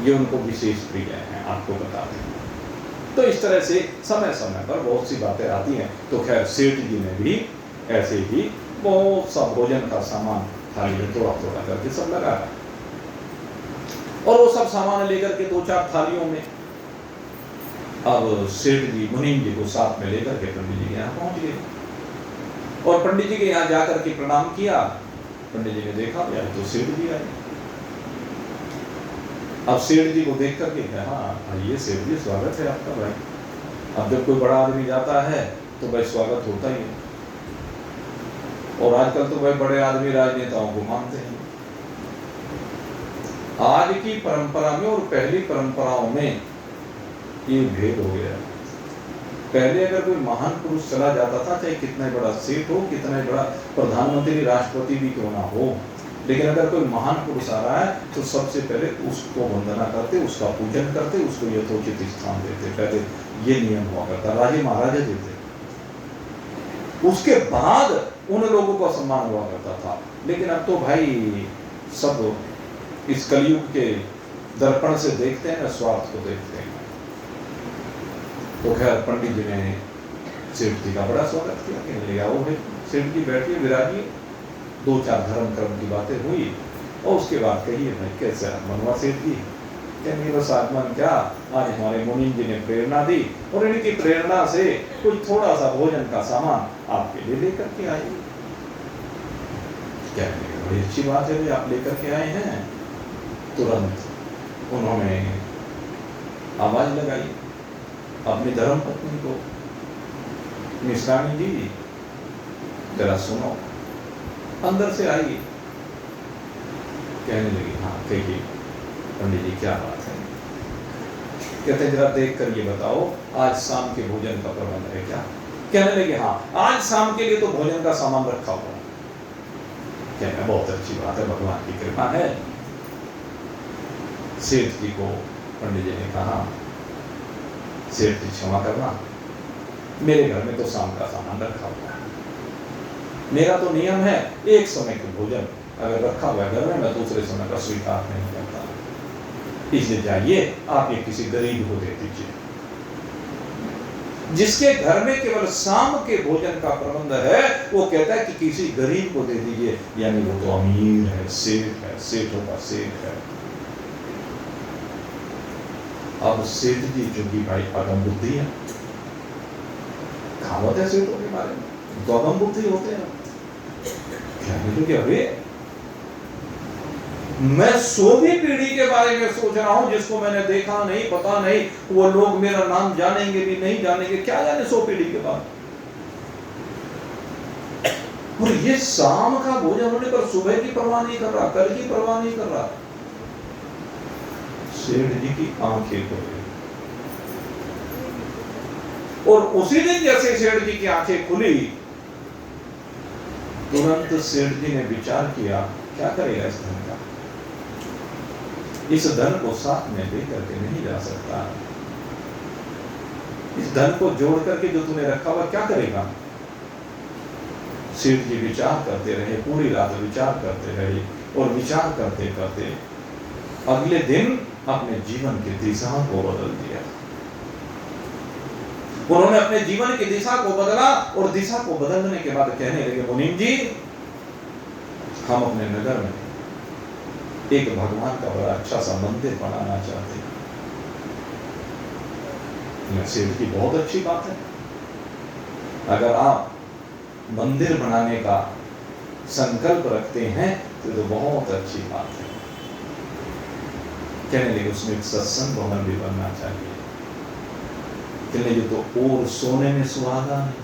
ये उनको विशेष प्रिय है, आपको बता दें। तो इस तरह से समय समय पर बहुत सी बातें आती हैं। तो खैर सेठ जी ने भी ऐसे ही बहुत सा भोजन का सामान थाली में थोड़ा थोड़ा करके सब लगाया, और वो सब सामान लेकर के 2-4 थालियों में अब सेठ जी मुनीम जी को साथ में लेकर के पंडित जी के यहाँ पहुंच गए, और पंडित जी के यहाँ जाकर के प्रणाम किया। पंडित जी ने देखा यार तो सेठ जी आए। अब सेठ जी को देख करके कहा, हाँ ये सेठ जी स्वागत है आपका भाई। अब जब कोई बड़ा आदमी जाता है तो भाई स्वागत होता ही है, और आजकल तो भाई बड़े आदमी राजनेताओं को मानते हैं। आज की परंपरा में और पहली परंपराओं में ये भेद हो गया। पहले अगर कोई महान पुरुष चला जाता था, चाहे कितना बड़ा सेठ हो, कितना बड़ा प्रधानमंत्री, राष्ट्रपति भी क्यों ना हो, लेकिन अगर कोई महान पुरुष आ रहा है तो सबसे पहले उसको वंदना करते, उसका पूजन करते, उसको यथोचित स्थान देते। पहले ये नियम हुआ करता, राजे महाराजा देते, उसके बाद उन लोगों का सम्मान हुआ करता था। लेकिन अब तो भाई सब इस कलयुग के दर्पण से देखते हैं, स्वार्थ को देखते हैं। तो खैर पंडित जी ने सेठ जी का बड़ा स्वागत किया, कहने लगा वो है सेठ जी बैठिए, विराजिए। दो चार धर्म कर्म की बातें हुई और उसके बाद कहिए भाई कैसे मनवा सेठ जी। कहने बस आगमन क्या, आज हमारे मुनि जी ने प्रेरणा दी और इनकी प्रेरणा से कुछ थोड़ा सा भोजन का सामान आपके लिए लेकर के आए। कहने बड़ी अच्छी बात है, आप लेकर के आए हैं। तुरंत उन्होंने आवाज लगाई अपनी धर्म पत्नी को, मिश्राणी जी जरा सुनो, अंदर से आई। कहने लगी हाँ कहिए पंडित जी क्या बात है। कहते जरा देख कर ये बताओ आज शाम के भोजन का प्रबंध है क्या। कहने लगे हाँ आज शाम के लिए तो भोजन का सामान रखा हुआ। कहना बहुत अच्छी बात है, भगवान की कृपा है। सेठ जी को पंडित जी ने कहा सेठ जी क्षमा करना, मेरे घर में तो शाम का सामान रखा हुआ है। मेरा तो नियम है एक समय के भोजन अगर रखा हुआ है घर में, मैं दूसरे समय का स्वीकार नहीं करता। इसलिए जाइए आप ये किसी गरीब को दे दीजिए। जिसके घर में केवल शाम के भोजन का प्रबंध है वो कहता है कि किसी गरीब को दे दीजिए, यानी वो तो अमीर है, सेठ है, सेठों का सेठ है। अब सेठ जी चूंकि भाई अगम बुद्धि है, कहावत है सेठों के बारे में, तो अगम बुद्धि होते हैं। क्या अरे मैं 100वीं पीढ़ी के बारे में सोच रहा हूं जिसको मैंने देखा नहीं, पता नहीं, वो लोग मेरा नाम जानेंगे भी नहीं जानेंगे, क्या जाने 100 पीढ़ी के बाद। और ये शाम का भोजन होने पर सुबह की परवाह नहीं कर रहा, कल की परवाह नहीं कर रहा। सेठ जी की आंखें खुल गई और उसी दिन जैसे सेठ जी की आंखें खुली, तुरंत सेठ जी ने विचार किया क्या करेगा इस धन का। इस धन को साथ में लेकर के नहीं जा सकता, इस धन को जोड़ करके जो तूने रखा हुआ क्या करेगा। सेठ जी विचार करते रहे, पूरी रात विचार करते रहे और विचार करते करते अगले दिन अपने जीवन की दिशा को बदल दिया। उन्होंने अपने जीवन की दिशा को बदला और दिशा को बदलने के बाद कहने लगे मुनीम जी हम अपने नगर में एक भगवान का बड़ा अच्छा सा मंदिर बनाना चाहते हैं। सेठ की बहुत अच्छी बात है, अगर आप मंदिर बनाने का संकल्प रखते हैं तो बहुत अच्छी बात है। कहने लगे उसमें एक सत्संग भवन भी बनना चाहिए। कहने लगे तो और सोने में सुहागा नहीं,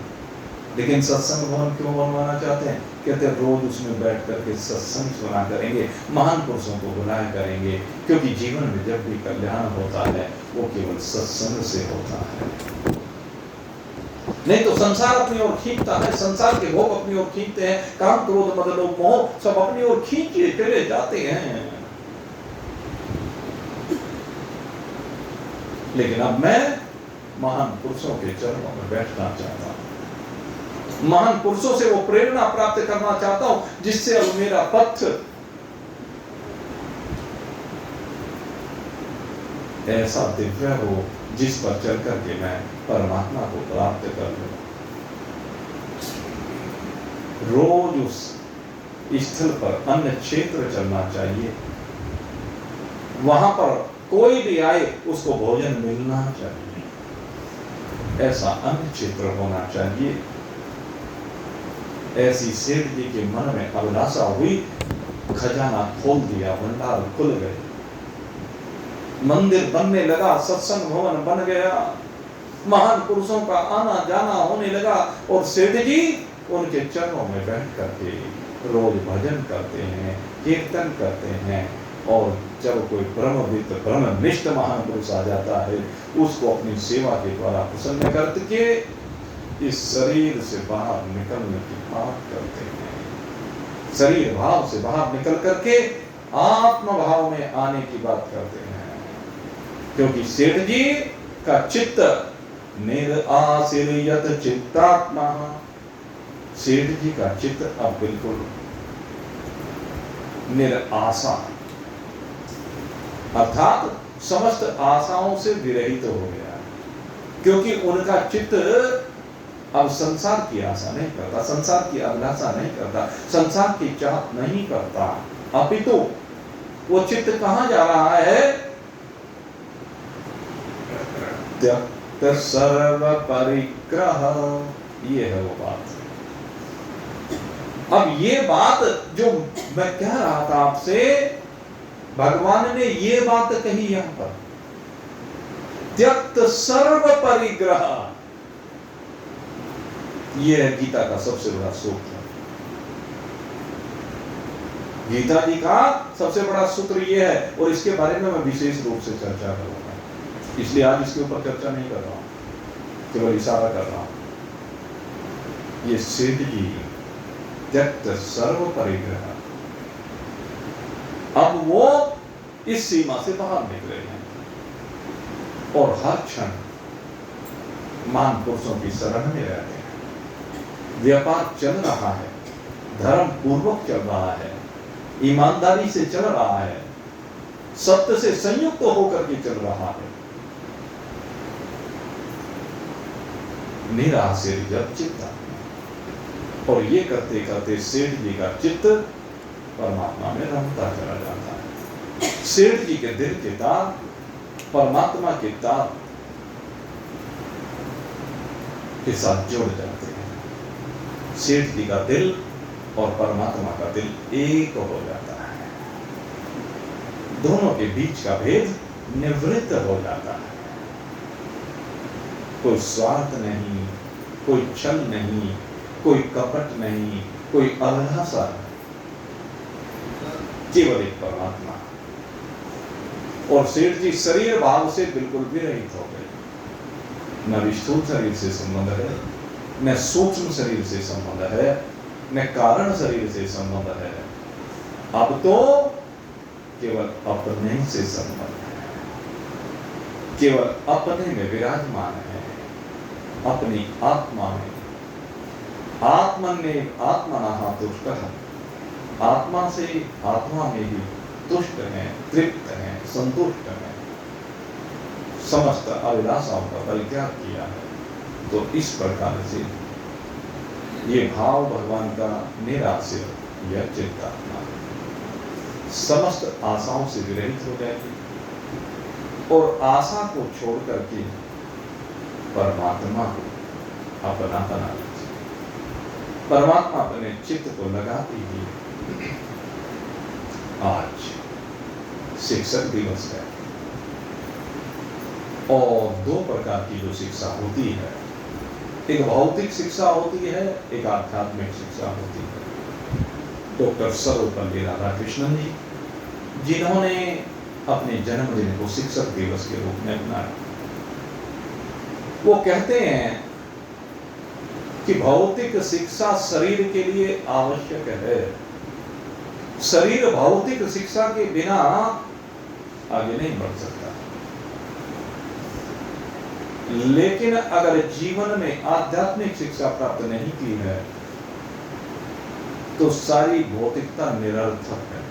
लेकिन सत्संग भवन क्यों बनवाना चाहते हैं। कहते रोज उसमें बैठ करके सत्संग सुना करेंगे, महान पुरुषों को बुलाया करेंगे, क्योंकि जीवन में जब भी कल्याण होता है वो केवल सत्संग से होता है। नहीं तो संसार अपनी ओर खींचता है, संसार के भोग अपनी ओर खींचते हैं, काम क्रोध मद लोभ मोह सब अपनी ओर खींचे चले जाते हैं। लेकिन अब मैं महान पुरुषों के चरणों में बैठना चाहता हूं, महान पुरुषों से वो प्रेरणा प्राप्त करना चाहता हूं जिससे अब मेरा पथ ऐसा दिव्य हो जिस पर चल करके मैं परमात्मा को प्राप्त कर लूं। रोज उस स्थल पर अन्य क्षेत्र चलना चाहिए, वहां पर कोई भी आए उसको भोजन मिलना चाहिए, ऐसा अन्य क्षेत्र होना चाहिए। ऐसी सेठ जी के मन में अभिलाषा हुई, खजाना खोल दिया, भंडार खुल गए, मंदिर बनने लगा, सत्संग भवन बन गया, महान पुरुषों का आना जाना होने लगा और सेठ जी उनके चरणों में बैठ करके रोज भजन करते हैं, कीर्तन करते हैं और जब कोई ब्रह्मविद ब्रह्मनिष्ठ महापुरुष आ जाता है, उसको अपनी सेवा के द्वारा प्रसन्न करके इस शरीर से बाहर निकलने की बात करते हैं। शरीर भाव से बाहर निकल करके आत्म भाव में आने की बात करते हैं। क्योंकि सेठ जी का चित्त निरासिरयत चित्तात्मा, सेठ जी का चित्त अब बिल्कुल निराशा, अर्थात समस्त आशाओं से विरहित हो गया, क्योंकि उनका चित्त अब संसार की आशा नहीं करता, संसार की अभिलाषा नहीं करता, संसार की चाहत नहीं करता, अपितु वो चित्त कहां जा रहा है? त्यक्त सर्व परिग्रह, ये है वो बात। अब ये बात जो मैं कह रहा था आपसे, भगवान ने ये बात कही यहां पर, त्यक्त सर्व परिग्रह, ये है गीता का सबसे बड़ा सूत्र। गीता जी का सबसे बड़ा सूत्र ये है, और इसके बारे में मैं विशेष रूप से चर्चा करूंगा, इसलिए आज इसके ऊपर चर्चा नहीं कर रहा हूं, केवल इशारा कर रहा हूं। ये सेठ जी त्यक्त सर्व परिग्रह, अब वो इस सीमा से बाहर निकले हैं और हर क्षण महान पुरुषों की शरण में रहते हैं। व्यापार चल रहा है, धर्म पूर्वक चल रहा है, ईमानदारी से चल रहा है, सत्य से संयुक्त होकर के चल रहा है। निरासिरयत चित्त, और ये करते करते सेठ जी का चित्त परमात्मा में रमता चला जाता है। सेठ जी के दिल के तार परमात्मा के तार के साथ जुड़ जाते हैं। सेठ जी का दिल और परमात्मा का दिल एक हो जाता है, दोनों के बीच का भेद निवृत्त हो जाता है। कोई स्वार्थ नहीं, कोई छल नहीं, कोई कपट नहीं, कोई अभिलाषा नहीं, केवल एक परमात्मा। और सेठ जी शरीर भाव से बिल्कुल विरहित हो गए, न स्थूल शरीर से संबंध है, न सूक्ष्म शरीर से संबंध है, न कारण शरीर से संबंध है, अब तो केवल अपने से संबंध है, केवल अपने में विराजमान है, अपनी आत्मा में। आत्मने आत्मना तुष्ट, आत्मा से आत्मा में ही तुष्ट है, तृप्त है, संतुष्ट है, समस्त अभिलाषाओं का परित्याग किया है। तो इस प्रकार से ये भाव भगवान का निराश्रय या चित्तात्मा समस्त आशाओं से विरहित हो जाएगी और आशा को छोड़ करके परमात्मा को अपना बना लीजिए। परमात्मा अपने चित्त को लगाते ही आज शिक्षक दिवस है, और दो प्रकार की जो शिक्षा होती है, एक भौतिक शिक्षा होती है, एक आध्यात्मिक शिक्षा होती है। डॉक्टर सर्वपल्ली राधाकृष्णन जी, जिन्होंने अपने जन्मदिन को शिक्षक दिवस के रूप में अपनाया, वो कहते हैं कि भौतिक शिक्षा शरीर के लिए आवश्यक है, शरीर भौतिक शिक्षा के बिना आगे नहीं बढ़ सकता। लेकिन अगर जीवन में आध्यात्मिक शिक्षा प्राप्त नहीं की है तो सारी भौतिकता निरर्थक है।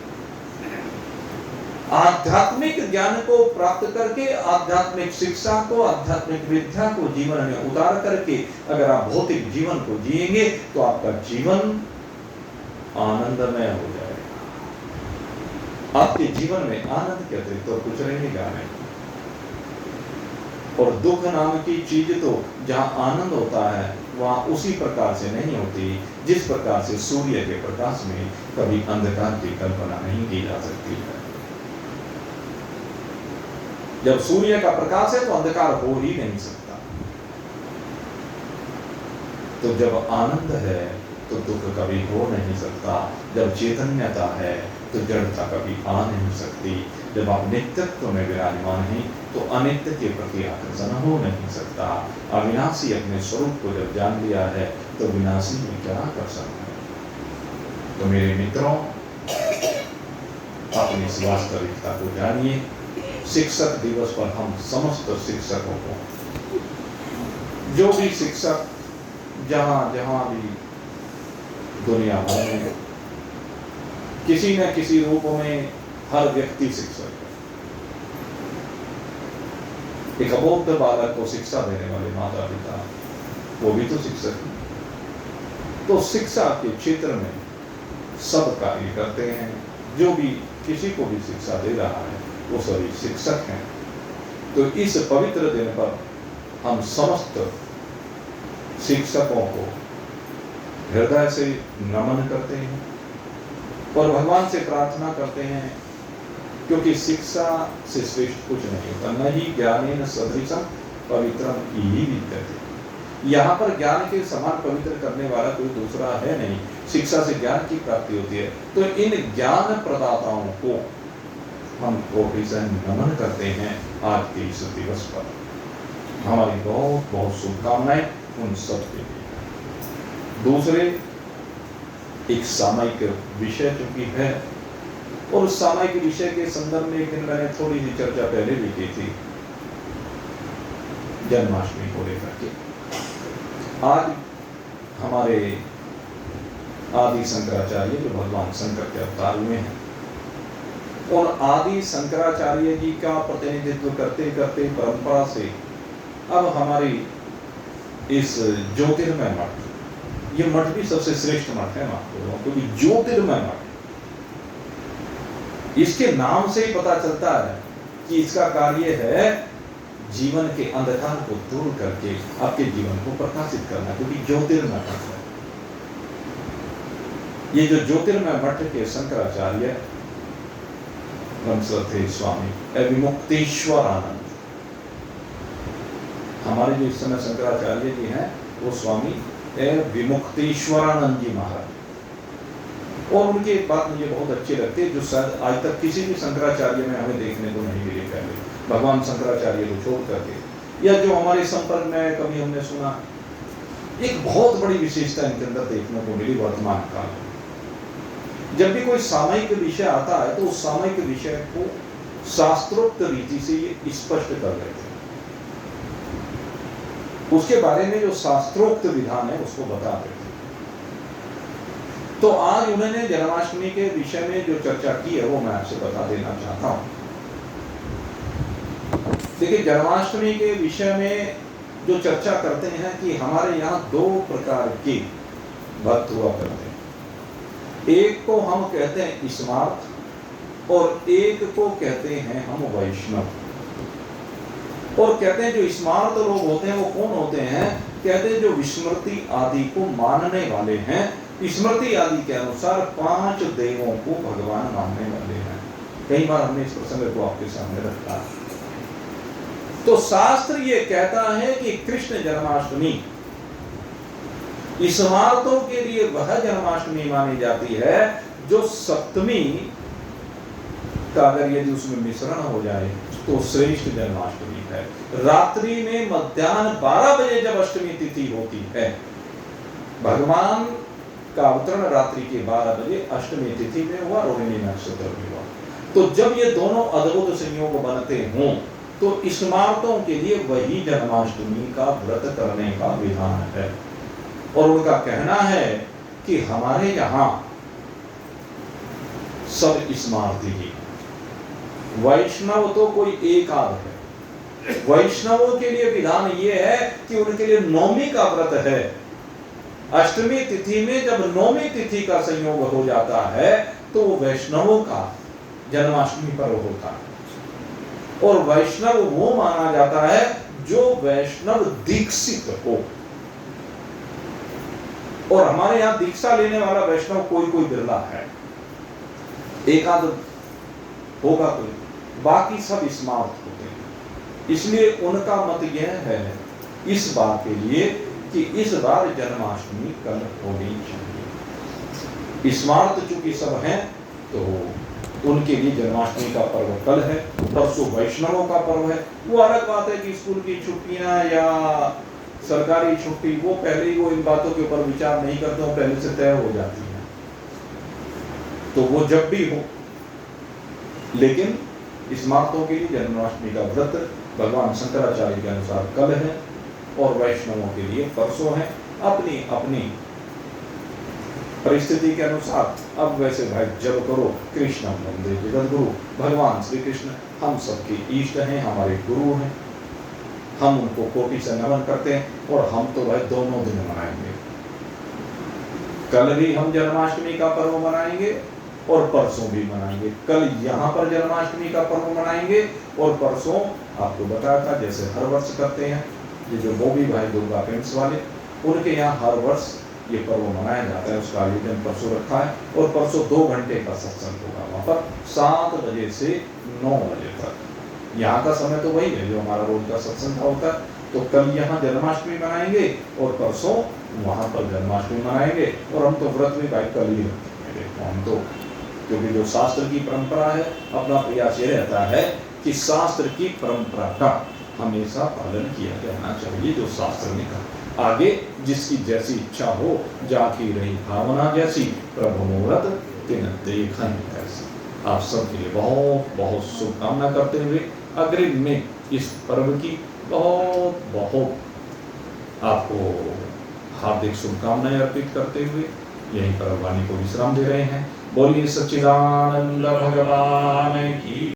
आध्यात्मिक ज्ञान को प्राप्त करके, आध्यात्मिक शिक्षा को, आध्यात्मिक विद्या को जीवन में उतार करके अगर आप भौतिक जीवन को जिएंगे तो आपका जीवन आनंदमय हो जाएगा। आपके जीवन में आनंद के अतिरिक्त तो कुछ रहेगा नहीं। और दुख नाम की चीज तो जहां आनंद होता है वहां उसी प्रकार से नहीं होती जिस प्रकार से सूर्य के प्रकाश में कभी अंधकार की कल्पना नहीं की जा सकती है। जब सूर्य का प्रकाश है तो अंधकार हो ही नहीं सकता। तो जब आनंद है तो दुख कभी हो नहीं सकता। जब चैतन्यता है तो जड़ता कभी आ नहीं सकती। जब आप नित्यत्व में विराजमान हैं तो अनित्य के प्रति आकर्षण हो नहीं सकता। अविनाशी अपने स्वरूप को जब जान लिया है तो विनाशी में क्या आकर्षण है। तो मेरे मित्रों, अपनी इस वास्तविकता को जानिए। शिक्षक दिवस पर हम समस्त शिक्षकों को, जो भी शिक्षक जहां जहां भी दुनिया भर में किसी न किसी रूप में हर व्यक्ति शिक्षक है। एक अबोध बालक को शिक्षा देने वाले माता पिता वो भी तो शिक्षक हैं। तो शिक्षा के क्षेत्र में सब कार्य करते हैं। जो भी किसी को भी शिक्षा दे रहा है वो सभी शिक्षक हैं। तो इस पवित्र दिन पर हम समस्त शिक्षकों को हृदय से नमन करते हैं और भगवान से प्रार्थना करते हैं, क्योंकि शिक्षा से श्रेष्ठ कुछ नहीं होता। न ही ज्ञानेन सदृशं पवित्रम इति विद्यते। यहाँ पर ज्ञान के समान पवित्र करने वाला कोई दूसरा है नहीं। शिक्षा से ज्ञान की प्राप्ति होती है। तो इन ज्ञान प्रदाताओं को हम कोटिशन नमन करते हैं आज के इस दिवस पर। हमारी बहुत बहुत शुभकामनाएं उन सब के लिए। दूसरे, एक सामयिक विषय चूंकि है और उस सामयिक विषय के संदर्भ में एक दिन मैंने थोड़ी सी चर्चा पहले भी की थी, जन्माष्टमी को लेकर के। आज हमारे आदि शंकराचार्य जो भगवान शंकर के अवतार हुए हैं, और आदि शंकराचार्य जी का प्रतिनिधित्व करते करते परंपरा से अब हमारी इस ज्योतिर्मय मठ, ये मठ भी सबसे श्रेष्ठ मठ है क्योंकि ज्योतिर्मय मठ, इसके नाम से ही पता चलता है कि इसका कार्य है जीवन के अंधकार को दूर करके आपके जीवन को प्रकाशित करना, क्योंकि ज्योतिर्मय मठ है। ये जो ज्योतिर्मय मठ के शंकराचार्य थे स्वामी विमुक्तेश्वरानंद, हमारे जो इस समय शंकराचार्य जी हैं वो स्वामी विमुक्तेश्वरानंद जी महाराज। और उनकी एक बात मुझे बहुत अच्छी लगती है जो शायद आज तक किसी भी शंकराचार्य में हमें देखने को नहीं मिली पहले, भगवान शंकराचार्य को छोड़ करके, या जो हमारे संपर्क में कभी हमने सुना। एक बहुत बड़ी विशेषता इनके अंदर देखने को मिली वर्तमान काल में। जब भी कोई सामयिक विषय आता है तो उस सामयिक विषय को शास्त्रोक्त रीति से ये स्पष्ट कर लेते हैं, उसके बारे में जो शास्त्रोक्त विधान है उसको बता देते हैं। तो आज उन्होंने जन्माष्टमी के विषय में जो चर्चा की है वो मैं आपसे बता देना चाहता हूं। देखिए, जन्माष्टमी के विषय में जो चर्चा करते हैं कि हमारे यहाँ दो प्रकार के भक्त हुआ करते हैं। एक को हम कहते हैं स्मार्त और एक को कहते हैं हम वैष्णव। और कहते हैं जो स्मार्त लोग होते हैं वो कौन होते हैं? कहते हैं जो विस्मृति आदि को मानने वाले हैं, स्मृति आदि के अनुसार 5 देवों को भगवान मानने वाले हैं। कई बार हमने इस प्रसंग को आपके सामने रखा। तो शास्त्र ये कहता है कि कृष्ण जन्माष्टमी स्मार्तों के लिए वह जन्माष्टमी मानी जाती है जो सप्तमी का अगर यदि उसमें मिश्रण हो जाए तो श्रेष्ठ जन्माष्टमी है। रात्रि में मध्याह्न 12 बजे जब अष्टमी तिथि होती है, भगवान का अवतरण रात्रि के 12 बजे अष्टमी तिथि में हुआ, रोहिणी नक्षत्र में हुआ। तो जब ये दोनों अद्भुत संयोग बनते हों तो स्मार्तों के लिए वही जन्माष्टमी का व्रत करने का विधान है। और उनका कहना है कि हमारे यहाँ सब स्मार्ती ही, वैष्णव तो कोई एक आध है। वैष्णवों के लिए विधान ये है कि उनके लिए नौमी का व्रत है। अष्टमी तिथि में जब नौमी तिथि का संयोग हो जाता है तो वो वैष्णवों का जन्माष्टमी पर्व होता है। और वैष्णव वो माना जाता है जो वैष्णव दीक्षित हो। और हमारे यहाँ दीक्षा लेने वाला वैष्णव कोई कोई बिरला है, एक आध होगा कोई, बाकी सब स्मार्त होते हैं। इसलिए उनका मत यह है इस बार के लिए कि इस बार जन्माष्टमी कल होनी चाहिए। स्मार्त चूंकि सब हैं तो उनके लिए जन्माष्टमी का पर्व कल है, परसों वैष्णवों का पर्व है। वो अलग बात है कि स्कूल की छुट्टियां या सरकारी छुट्टी, वो पहले ही वो इन बातों के ऊपर विचार नहीं करते हो, पहले से तय हो जाती है, तो वो जब भी हो। लेकिन स्मार्तों के लिए जन्माष्टमी का व्रत भगवान शंकराचार्य के अनुसार कल है और वैष्णवों के लिए परसों है। अपनी अपनी परिस्थिति के अनुसार अब वैसे भाई जब करो। कृष्ण वंदे जगत गुरु, भगवान श्री कृष्ण हम सबके इष्ट हैं, हमारे गुरु हैं, हम उनको कोटि से नमन करते हैं। और हम तो भाई दोनों दिन मनाएंगे, कल भी हम जन्माष्टमी का पर्व मनाएंगे और परसों भी मनाएंगे। कल यहाँ पर जन्माष्टमी का पर्व मनाएंगे और परसों आपको बताया था जैसे हर वर्ष करते हैं, ये जो मोबी भाई दुर्गा पेंट्स वाले, उनके यहाँ हर वर्ष ये पर्व मनाया जाता है। उसका आयोजन परसों रखा है और परसों 2 घंटे का सत्संग होगा वहाँ पर 7 बजे से 9 बजे तक। यहाँ का समय तो वही है जो हमारा रोज का सत्संग का होता है। तो कल यहाँ जन्माष्टमी मनाएंगे और परसों वहाँ पर जन्माष्टमी मनाएंगे। और हम तो व्रत भी भाई कल ही रखेंगे, हम तो, क्योंकि जो शास्त्र की परंपरा है, अपना प्रयास ये रहता है कि शास्त्र की परंपरा का हमेशा पालन किया जाना चाहिए, जो शास्त्र ने कहा। आगे जिसकी जैसी इच्छा हो, जाकी रही भावना जैसी, प्रभु मुहूर्त तिन देखन ऐसी। आप सबके लिए बहुत बहुत शुभकामना करते हुए अग्रिम में इस पर्व की बहुत बहुत आपको हार्दिक शुभकामनाएं अर्पित करते हुए यहीं पर वाणी को विश्राम दे रहे हैं। बोलिए सच्चिदानंद भगवान की।